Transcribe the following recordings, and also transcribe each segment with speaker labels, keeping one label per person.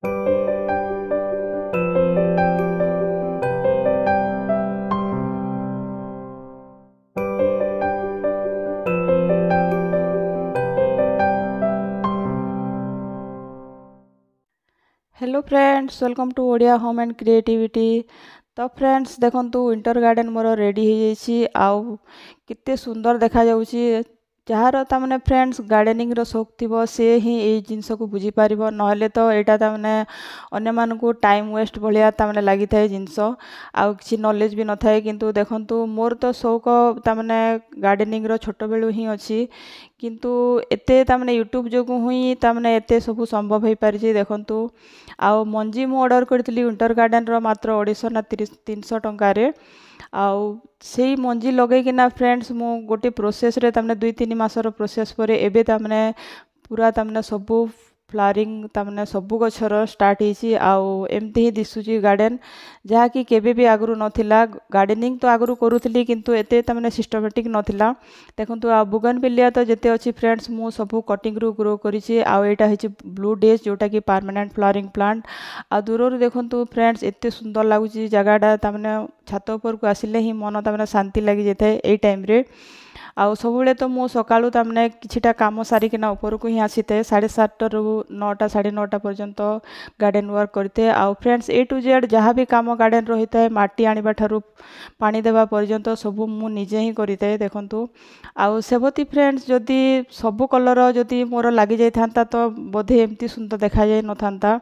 Speaker 1: Hello friends, welcome to Odia home and creativity. तो friends देखंतु winter garden मोर ready हो जाइए आउ कितने सुंदर देखा जाउची। जार तामने फ्रेंड्स गार्डनिंग रो शौक थिबो से ही ए जिंस को बुझी पारिबो, नहले तो एटा तामने अन्य मानकु टाइम वेस्ट भलिया तामने लागि थाए जिंस आउ किछि नॉलेज भी न थाए। किंतु देखंतु मोर तो शौक तामने गार्डनिंग रो छोट बेलु ही अछि, किंतु एते तामने यूट्यूब जोगु हुई तामने एते सब संभव हो पारिछि। देखंतु आउ मंजी मु ऑर्डर करथिली विंटर गार्डन रो मात्र 300 टंका रे। आउ सेई मंजी लगेकिना फ्रेंड्स मु गोटे प्रोसेस रे तामने 2-3 मासर प्रोसेस परे एबे तामने पूरा तामने सबु फ्लावरिंग तामने सबु गछर स्टार्ट होइछि। आउ एमती ही दिसुची गार्डन जहा कि केबे भी आगरु नथिला। गार्डनिंग तो आगरु करूथिली किंतु एते तामने सिस्टमैटिक नथिला। देखंतु आ बुगनविलिया तो जते अछि फ्रेंड्स मु सबु कटिंग रु ग्रो करिछि। आउ एटा हिछि ब्लू डेज जोटा कि परमानेंट फ्लावरिंग प्लांट। आ दूररु देखंतु फ्रेंड्स एते सुंदर लागुची जगाडा, तामने छात ऊपर को आसिले ही मन तामने शांति लागि जेते एई टाइम रे। आउ सबुले तो मु सकाळु तामने किछिटा काम सारिकिना ऊपर को ही आसीते 7:30 रु 9टा 9:30 पर्यंत गार्डन वर्क करते। आउ फ्रेंड्स ए टू जेड जहाँ भी काम गार्डन रही है माटी आनिबा ठारू पानी देवा पर्यंत सबु मु निजे ही करते। देखंतु आउ सेबती फ्रेंड्स जदि सबु कलर जदि मोर लागि जाय थांता तो बोधे एमती सुंदर देखा जाय न थांता।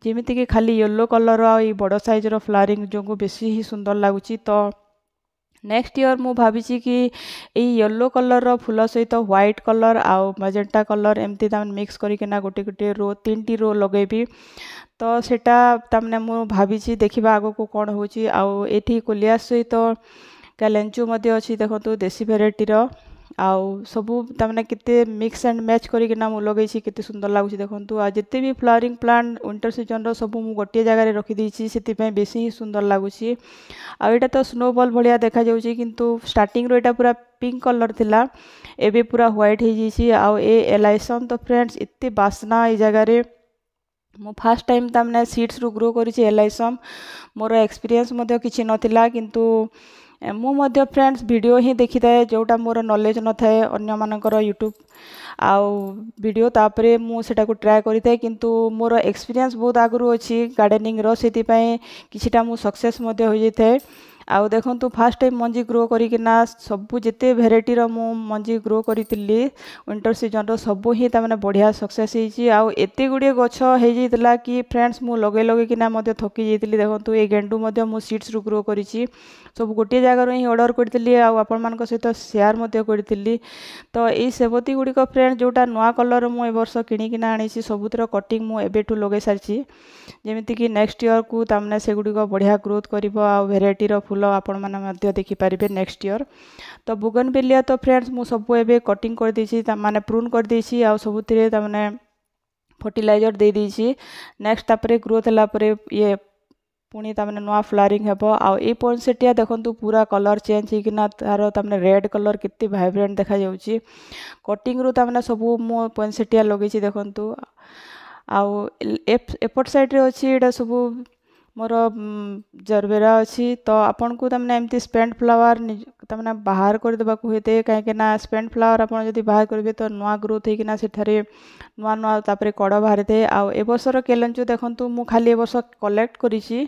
Speaker 1: जेमिति कि खाली येलो कलर आ ई बड़ साइज रो फ्लावरिंग जोगु बेसी ही सुंदर लागुची। तो नेक्स्ट ईयर मु भाबिची कि येलो कलर रो फूल सहित व्हाइट कलर आउ मजेंटा कलर एमती तामन मिक्स करिकिना गोटे गोटे रो 3टी रो लगेबी। तो सेटा तामने मु भाबिची देखिबा आगो को कोन होची। आउ एठी कोलियास सहित कैलेंचो मध्ये अछि। देखंतु देसी वेराइटी रो आउ सबु तामने केते मिक्स एंड मैच करिकिना मु लगेछि, केते सुंदर लागुची। देखंतु आ जते भी फ्लावरिंग प्लांट विंटर सीजन रो सबु मु गोटे जगह रे रखि दैछि, सेति पय बेसी ही सुंदर लागुची। आ एटा तो स्नोबॉल भलिया देखा जाउची, किंतु स्टार्टिंग रो एटा पूरा पिंक कलर थिला, एबे पूरा व्हाइट हो जाइछि। आउ ए एलाइसन तो फ्रेंड्स एते बासना ए जगह रे मु फर्स्ट टाइम तामने सीड्स रु ग्रो करिछि एलाइसम। मोर एक्सपीरियंस मध्ये किछि नथिला, किंतु मु मध्ये फ्रेंड्स वीडियो ही देखि थाए जोटा मोर नॉलेज न थाए अन्य मानकर यूट्यूब आउ वीडियो, तापरे मु सेटा को ट्राई करि थाए। किंतु मोर एक्सपीरियंस बहुत आगरु अछि गार्डनिंग रो, सेति पय किछिटा मु सक्सेस मध्ये हो जाय। आउ देखंतु फर्स्ट टाइम मंजी ग्रो करिकिना सबु जेते वेराइटी रो मु मंजी ग्रो करितिली विंटर सीजन रो सबु ही तामने बढ़िया सक्सेस हिची। आउ एते गुडे गछ हे जैतला कि फ्रेंड्स मु लगे लगे किना मध्ये थकी जैतली। देखंतु ए गेंडू मध्ये मु सीड्स रु ग्रो करिछि, सब गोटे जगह ही ऑर्डर करतिली आउ आपन मान को सहित शेयर मध्ये करतिली। तो ए सेबती गुडी को फ्रेंड जोटा नवा कलर मु ए वर्ष किनी किना आनिछि सबुतर कटिंग मु एबेठु लगे सारिछि, जेमिति कि नेक्स्ट ईयर को तामने से गुडी को बढ़िया ग्रोथ करिवो आउ वेराइटी रो फूल आपण माने मध्ये देखि पारिबे नेक्स्ट ईयर। तो बुगनविलिया तो फ्रेंड्स मु सबु एबे कटिंग कर देछि, ता माने प्रून कर देछि आउ सबुतिरे तामने फर्टिलाइजर दे देछि। नेक्स्ट तापरे ग्रोथ हला परे ये पुणी तामने नवा फ्लावरिंग हेबो। आउ ए पॉइंसेटिया देखंतु पूरा कलर चेंज हिकिना तारो तामने रेड कलर केते वाइब्रेंट देखा जाउची। कटिंग रु तामने सबु मो पॉइंसेटिया लगेछि। देखंतु आउ एपट साइड रे अछि एटा सबु मोर जरबेरा अछि। तो आपन को तामने एमती स्पेंड फ्लावर तामने बाहर कर देबा को हेते, काहे के ना स्पेंड फ्लावर आपन जदी बाहर करबे तो नवा ग्रोथ हिकिना सेठारे नवा नवा तापरे कड़ बाहरते। आउ ए वर्षर केलेंचो देखंतु मु खाली ए वर्ष कलेक्ट करिछि,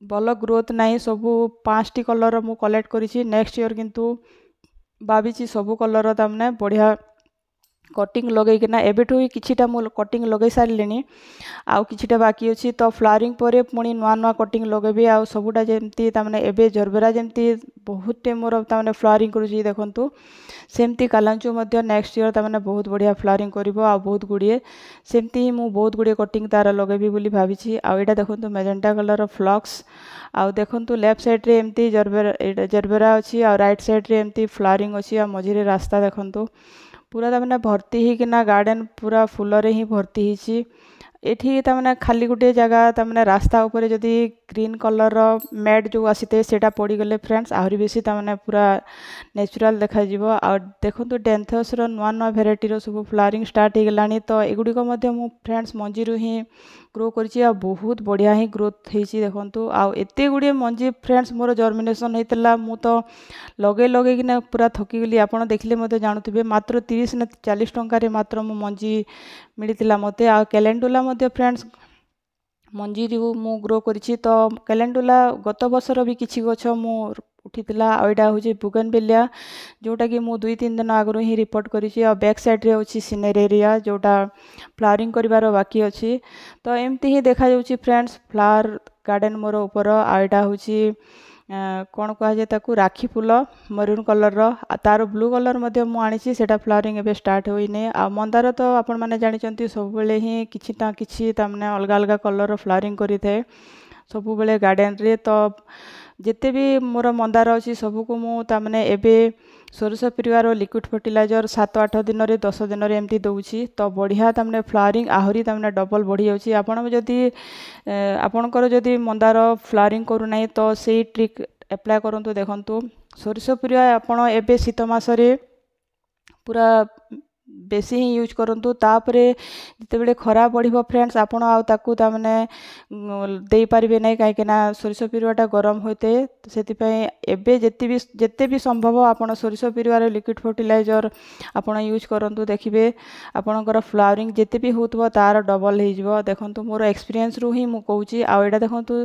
Speaker 1: बल ग्रोथ नाही, सबु 5टी कलर मु कलेक्ट करिछि। नेक्स्ट ईयर किंतु भाबिछि सबु कलर तामने बढ़िया कटिंग लगे किना एबेठु ही किछिटा मु कटिंग लगे सारलेनी आउ किछिटा बाकी अछि। तो फ्लावरिंग परे पुणी नवा नवा कटिंग लगेबी आउ सबुटा जेमती तामने एबे जरबेरा जेमती बहुत टाइम मोर तामने फ्लावरिंग करूछि। देखंतु सेमती कालांचो मध्ये नेक्स्ट ईयर तामने बहुत बढ़िया फ्लावरिंग करिवो आउ बहुत गुडिए सेमती ही मु बहुत गुडिए कटिंग तार लगेबी बोली भाबिछि। आउ एटा देखंतु मेजेंटा कलर फ्लक्स। आउ देखंतु लेफ्ट साइड रे एमती जरबेरा अछि आउ राइट साइड रे एमती फ्लावरिंग अछि आ मझिरे रास्ता देखंतु पूरा तामने भर्ती ही किना गार्डन पूरा फूल रे ही भर्ती हिची। एठी तामने खाली गुटे जगह तामने रास्ता ऊपर जदी ग्रीन कलर मैट जो आसीते सेटा पड़ी गले फ्रेंड्स आहुरी बेसी तामने पूरा नेचुरल देखा जिवो। आ देखंतु डेंथस रो नवा नवा वेराइटी रो सब फ्लावरिंग स्टार्ट हे गलानी। तो एगुडी को मध्ये मु फ्रेंड्स मंजीरु ही ग्रो करिछि आ बहुत बढ़िया ही ग्रोथ हेछि देखंतु आ एते गुडे मंजी फ्रेंड्स मोर जर्मिनेशन हेतला मु तो लगे किना पूरा थकी गली आपण देखले मते जानुथिबे मात्र 30 ना 40 टंका रे मात्र मु मंजी मिलितिला मते आ कैलेंडुला मते फ्रेंड्स मंजी मु ग्रो करिछि तो कैलेंडुला गत वर्षर भी किछि गछ मु उठितिला आ एटा होछि बुगनविलिया जोटा कि मु 2-3 दिन आगरो ही रिपोर्ट करिछि आ बैक साइड रे होछि सिनेरेरिया जोटा फ्लावरिंग करिवार बाकी अछि तो एमती ही देखा जाउछि फ्रेंड्स फ्लावर गार्डन मोर ऊपर आ एटा होछि कौन कह जाए ताकू राखी फूल मरून कलर तार ब्लू कलर मध्य मु आनिछि सेटा फ्लावरिंग एबे स्टार्ट होइने आ मंदार तो आपण माने जानि चंती सब बेले ही किछि ता किछि तामने अलगा अलगा कलर फ्लावरिंग करि थे सब बेले गार्डन रे तो जेते भी मोर मंदार अछि सब को मु तामने एबे सोरस परिवार लिक्विड फर्टिलाइजर 7-8 दिन रे 10 दिन रे एमती दउछि तो बढ़िया तामने फ्लावरिंग आहुरी तामने डबल बढ़ी जाउछि आपण जदी आपणकर जदी मंदार फ्लावरिंग करू नै तो सेही ट्रिक अप्लाई करंतु देखंतु सोरस परिवार आपण एबे शीत मासरे पूरा बेसी ही यूज करंतु तापरे जते बेले खरा बढ़िबो फ्रेंड्स आपण आ ताकू ता माने देई परिबे नै काहे केना सोरिष पिरुवाटा गरम होते सेति पय एबे जते भी संभव आपण सोरिष पिरुवार लिक्विड फर्टिलाइजर आपण यूज करंतु देखिबे आपणकर फ्लावरिंग जते भी होतबो तार डबल हे जिवो देखंतु मोर एक्सपीरियंस रु ही मु कहूची आ एटा देखंतु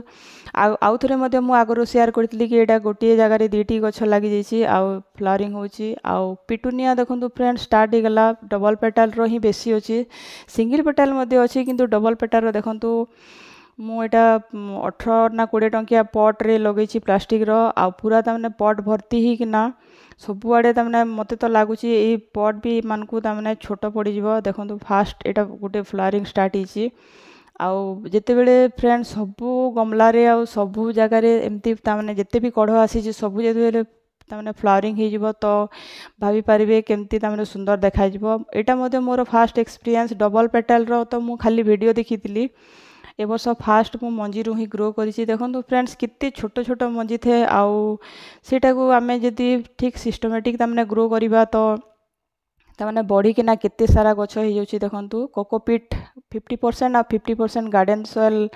Speaker 1: आउ थरे मध्ये मु आगरो शेयर करतली कि एटा गोटिए जगह रे दीटी गछ लागि जैछि आ फ्लावरिंग होची आ पिटुनिया देखंतु फ्रेंड्स स्टार्ट हे गला डबल पेटाल रो ही बेसी अछि सिंगल पेटाल मध्ये अछि किंतु डबल पेटाल रो देखंतु मु एटा 18 ना 20 टंकिया पॉट रे लगैछि प्लास्टिक रो आ पूरा तमने पॉट भर्ती ही किना सब आड़े तमने मते तो लागुछि ए पॉट भी मानकु तमने छोट पड़ी जिवो देखंतु फास्ट एटा गोटे फ्लावरिंग स्टार्ट हिछि आ जेते बेले फ्रेंड सबु गमला रे आ सबु जगह रे एमती तमने जेते भी कढ आसी जे सबु जेते बेले तमने फ्लावरिंग हे जिवो तो भाबी परिबे केमती तमने सुंदर देखा जिवो एटा मध्ये मोर फास्ट एक्सपीरियंस डबल पेटल रो तो मु खाली वीडियो देखितिली ए वर्ष फास्ट मु मंजी रु ही ग्रो करिछि देखंतु फ्रेंड्स कित्ते छोट छोट मंजी थे आउ सेटा को आमे जदी ठीक सिस्टमैटिक तमने ग्रो करिबा तो तमने बॉडी के ना कित्ते सारा गछ हे जाउछि देखंतु कोकोपीट 50% आ 50% गार्डन सॉइल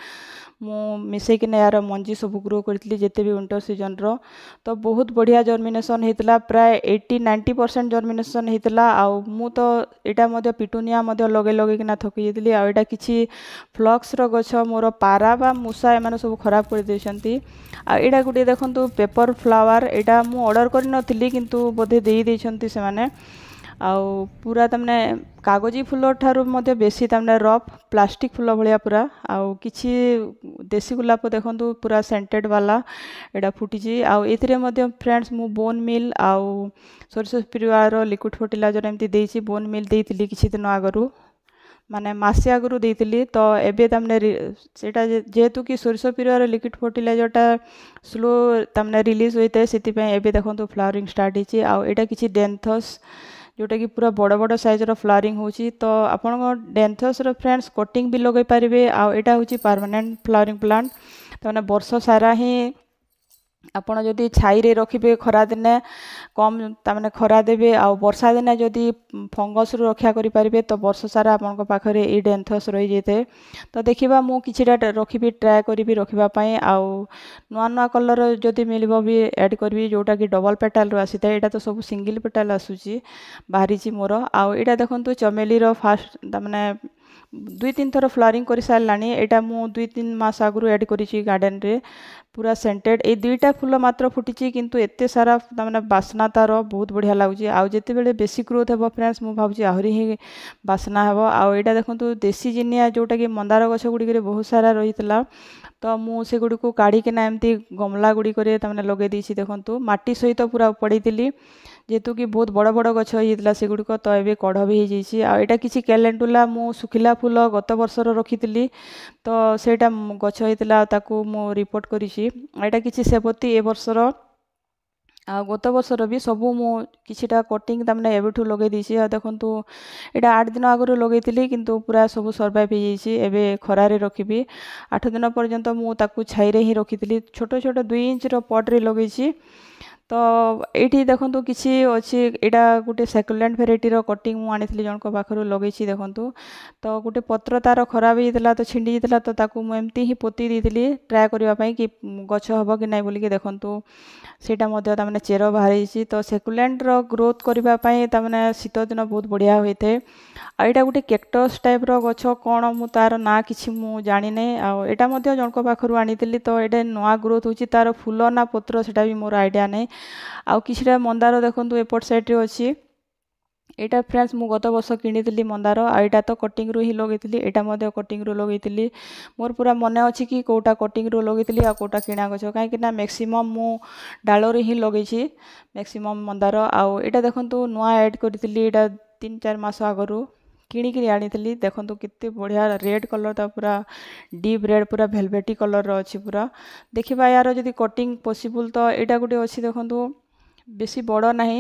Speaker 1: मु मिसे कि यार मंजी सब ग्रो करतली जेते भी विंटर सीजन रो तो बहुत बढ़िया जर्मिनेशन हेतला प्राय 80-90% जर्मिनेशन हेतला आ मु तो एटा मध्ये पिटुनिया मध्ये लगे कि ना थकी जेतली आ एटा किछि फ्लक्स रो गछ मोर पारा बा मुसा एमाने सब खराब कर देछंती आ एटा गुटे देखंतु पेपर फ्लावर एटा मु ऑर्डर करि नथिली किंतु बोधे देई देछंती से माने आउ पूरा तमने कागजी फूल ठारू मध्ये बेसी तमने रफ प्लास्टिक फूल भलिया पूरा आउ किछि देसी गुलाब देखंतु पूरा सेंटेड वाला एडा फुटिची आउ एथिरे मध्ये फ्रेंड्स मु बोन मिल आउ सोरस परिवार लिक्विड फर्टिलाइजर एमती देइची बोन मिल देइतिली किछि दिन आगरु माने मासे आगरु देइतिली तो एबे तमने सेटा जेहेतु कि सोरस परिवार लिक्विड फर्टिलाइजरटा स्लो तमने रिलीज होइते सेति पय एबे देखंतु फ्लावरिंग स्टार्ट हिची आउ एटा किछि डेंथस जोटा कि पूरा बड़ बड़ साइज रो फ्लावरिंग होची तो आपण डेंथस रो फ्रेंड्स कटिंग भी लगे पारिबे आ एटा होची परमानेंट फ्लावरिंग प्लांट तो माने वर्ष सारा ही आपण जदी छाई रे रखिबे खरा दिने कम तामने खरा देबे आ वर्षा दिने जदी फंगस रु रक्षा करि पारिबे तो वर्ष सारा आपण को पाखरे ई डेंथस रहि जेते तो देखिबा मु किछिटा रखिबी ट्राई करिबी रखिबा पई आ नुआ नुआ कलर जदी मिलिबो भी ऐड करबी जोटा कि डबल पेटल रो आसीता एटा तो सब सिंगल पेटल आसुची बाहरीची मोर आ एटा देखंतु चमेली रो फास्ट तामने 2-3 थर फ्लावरिंग करि सारलानी एटा मु 2-3 मास आगरु ऐड करिछि गार्डन रे पूरा सेंटेड ए दुईटा फूल मात्र फुटिची किंतु एते सारा तामने बासना तार बहुत बढ़िया लागुची आ जेते बेले बेसी ग्रोथ हेबो फ्रेंड्स मु भाबुची आहुरी ही बासना हेबो आ एटा देखंतु देसी जिनिया जोटा कि मंदार गछ गुडी करे बहुत सारा रहितला तो मु से गुडी को काढी के ना एमती गमला गुडी करे तामने लगे दीची देखंतु माटी सहित पूरा पड़ीतिली जेतु कि बहुत बड़ बड़ गछ हितला से गुडी को तो एबे कढ भी हे जैछि आ एटा किछि कैलेंडुला मु सुखिला फूल गत वर्षर रखितिली तो सेटा गछ हितला ताकू मु रिपोर्ट करिछि एटा किछि सेपति ए वर्षर आ गत वर्षर भी सबु मु किछिटा कटिंग तामने एबेठु लगे दिछि आ देखंतु एटा 8 दिन आगरो लगेतिली किंतु पूरा सबु सर्वाइव हे जैछि एबे खरा रे रखिबी 8 दिन पर्यंत मु ताकू छाई रे ही रखितिली छोटो छोटो 2 इंच रो पॉट रे लगेछि तो ये देखो किसी अच्छी यहाँ गोटे सेकुलेंट भेराइटीर कटिंग मुझे आनी जनक पाखर लगे देखूँ तो गोटे पत्र तार खराब होता तो छिंडी जाता तो ताकू मुझे ही पोती देती ट्राए करने कि गछ हम कि नहीं बोलिकी देखूँ सेटा तमाने चेर बाहरी तो सेकुलेंटर ग्रोथ करने तमाने शीत दिन बहुत बढ़िया होता है। आईटा गोटे कैक्टस टाइप गछ कौन मु तार ना कि मुझे जानी आईटा जनक पाखर आनी तो ये नुआ ग्रोथ होची तार फूल ना पत्र सेटा भी मोर आइडिया नहीं आउ किछिटा मंदार देखूँ एपट साइड्रे अच्छी एटा फ्रेंड्स मु गत वर्ष किनी मंदार आईटा तो कटिंग रू ही लगे यहाँ कटिंग रू लगे मोर पूरा मन अच्छी कि कौटा कटिंग रू लगे आ कौटा किणा गछ कहीं मैक्सिमम मु डालू ही लगे मैक्सिमम मंदार आउ एटा देखूँ नुआ ऐड करी 3-4 मास आगरू किणिकी आनी देखूँ कितने बढ़िया रेड कलर ता पूरा डीप रेड पूरा भेलवेटी कलर अच्छी पूरा देखा यार जदि कटिंग पॉसिबल तो यहाँ गोटे अच्छी देखूँ बेसी बड़ ना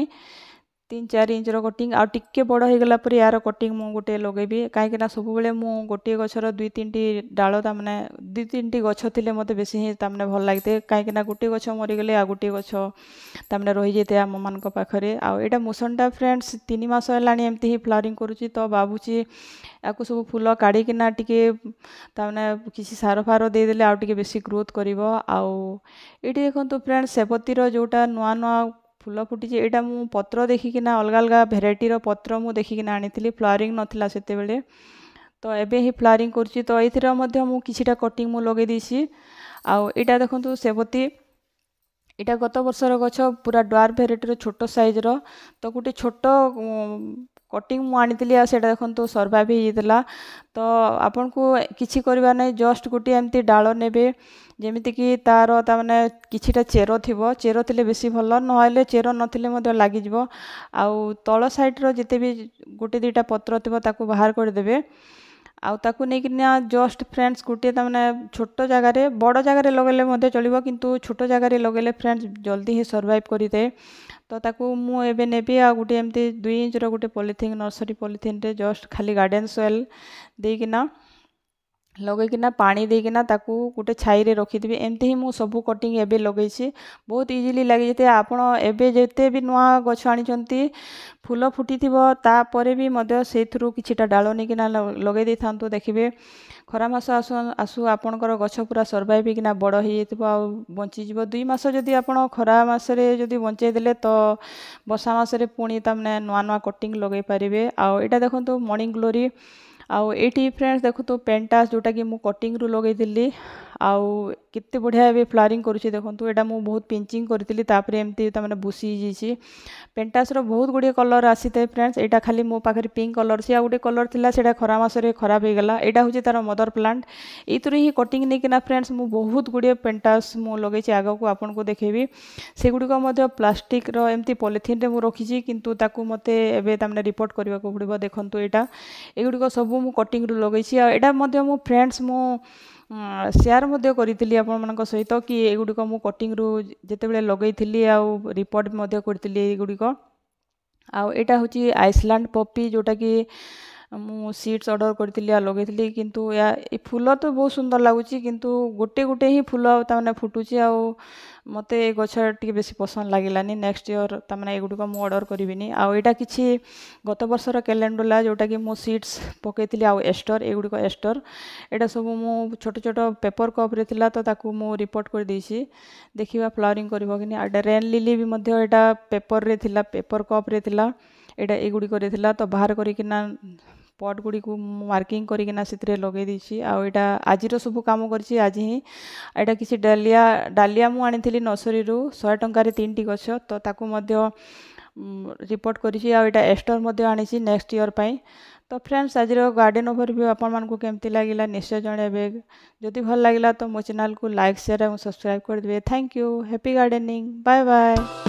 Speaker 1: 3-4 इंचर कटिंग आउ टिके बड़ हो गला पर यार कटिंग मु गोटे लगेबी कहीं सब बेले मु गोटे गछर 2-3 डाल तमाने 2-3 गछ थिले मते बेसी ही तमाने भल लागते कहीं गोटे गछ मरीगले आ गोटे गछ तमाने रही जाते आम मान पाखरे आउ एटा मुसनटा फ्रेंड्स 3 मास है एमती ही फ्लावरिंग करुच्ची तो भावुची याकू सब फूल काढ़िकिना टिके तमाने किसी सार फार देदेले आउ टिके बेसी ग्रोथ करिवो आउ एटी देखंतु फ्रेंड्स सेपतिर जोटा नुआ नुआ फूल फुटी यहाँ मु पत्र देखिकिना अलग अलग भेराइटीर पत्र मु देखिकिना आनी फ्लावरिंग नथिला सेते बेले तो एबे ही फ्लावरिंग करछि तो एथिर मध्य मु किछिटा कटिंग मु लगे देछि आउ एटा देखंतु सेवती एटा गत वर्षर गछ पूरा ड्वार्फ भेराइटीर छोट साइजर तो गोटे छोट कटिंग मु आनी सेटा देखंतु सर्वाइव हो जाता तो आपन को किछि करबा नै जस्ट गोटे एमती डाल नेबे जेमिति कि तार तामाने किछिटा चेर थिबो चेर थिले बेसी भल नहले चेर नथिले मध्य लागि जिवो आउ तळ साइड रो जते भी गोटे 2टा पत्र थिबो ताकू बाहर कर देबे आउ ताकू नै किना जस्ट फ्रेंड्स गोटे तामाने छोट जगह रे बड़ जगह रे लगेले मध्य चलिबो किंतु छोट जगह रे लगेले फ्रेंड्स जल्दी ही सर्वाइव करिते तो ताकू मु एबे नेबी आ गोटे एमती 2 इंच रो गोटे पॉलिथिन नर्सरी पॉलिथिन रे जस्ट खाली गार्डन सॉइल देकिना लगेकिना पानी देकिना ताकू गोटे छाई रे रखिदिबी एमती ही मु सबु कटिंग एबे लगेछि बहुत इजीली लागि जते आपण एबे जते भी नुआ गछ आनी चंती फूल फुटी थिबो ता परे भी मध्य सेथरु किछिटा डाल नेकिना लगे दै थांतु देखिबे खरा मास आसु आसु आपणकर गछ पूरा सर्वाइव किना बड़ हो जाइतिबो आ बंची जिवो 2 मास जदि आपण खरा मास रे जदि बंचै देले तो वर्षा मास रे पुणी तमने नुआ नुआ कटिंग लगे पारिबे आ एटा देखंतु मॉर्निंग ग्लोरी आउ एटी फ्रेंड्स देखो तो पेंटास जोटा कि मु कटिंग रू लगे दिल्ली आउ कितने बढ़िया एबे फ्लावरिंग करूची देखंतु एटा मु बहुत पिंचिंग करथिली तापरे एमती तमने बुसी जीची पेंटास रो बहुत गुडी कलर आसीते फ्रेंड्स एटा खाली मो पाखरे पिंक कलर छी आ गुडी कलर थिला सेटा खरा मास रे खराब हो गला एटा होची तार मदर प्लांट एतुरे ही कटिंग नै किना फ्रेंड्स मु बहुत गुडी पेंटास मु लगे छी आगा को आपन को देखेबी से गुडी को मध्य प्लास्टिक रो एमती पॉलिथिन रे मु रखी छी किंतु ताकू मते एबे तमने रिपोर्ट करबा को पड़िबो देखंतु एटा एगुडी को सब मु कटिंग रू लगे छी आ एटा मध्य मु फ्रेंड्स मु शेयर मध्य करितली आपण मानक सहित कि एगुडी को मु कटिंग रू जेते बेले लगेइथिली आ रिपोर्ट मध्य करतिली एगुडी को आ एटा होची आइसलैंड पॉपी जोटा कि मु सीड्स ऑर्डर करतिली आ लगेइथिली किंतु या ए फूल तो बहुत सुंदर लागुची किंतु गोटे गोटे ही फूल ताने फुटुची आ मते ए गछ टिके बेसी पसंद लागिलानी नेक्स्ट ईयर ताने एगुडी को मु ऑर्डर करिबिनी आ एटा किछि गत वर्षर कैलेंडुला जोटा कि मु सीड्स पकेइथिली आ एस्टर एगुडी को एस्टर एटा सब मु छोट छोट पेपर कप रे थिला तो ताकू मु रिपोर्ट कर देछि देखिबा फ्लावरिंग करबो किनी आ रेन लिली भी मध्य एटा पेपर रे थिला पेपर कप रे थिला एटा एगुडी करे थिला तो बाहर करिकिना पट गुड़ी को मार्किंग करिकिना सितरे लगे दीची आ एटा आजिरो सब काम करछि आज ही एटा किसी डालिया डालिया मु आनिथिली नर्सरी रू 100 टंका रे 3टी गछ तो ताकू मध्य रिपोर्ट करिछि आ एटा एस्टर मध्य आनिछि नेक्स्ट ईयर पई तो फ्रेंड्स आज गार्डन ओवरव्यू आपण मान को केमती लागिला निश्चय जणेबे जदि भल लागिला तो मो चैनल को लाइक शेयर और सब्सक्राइब कर देबे thank you happy gardening bye bye.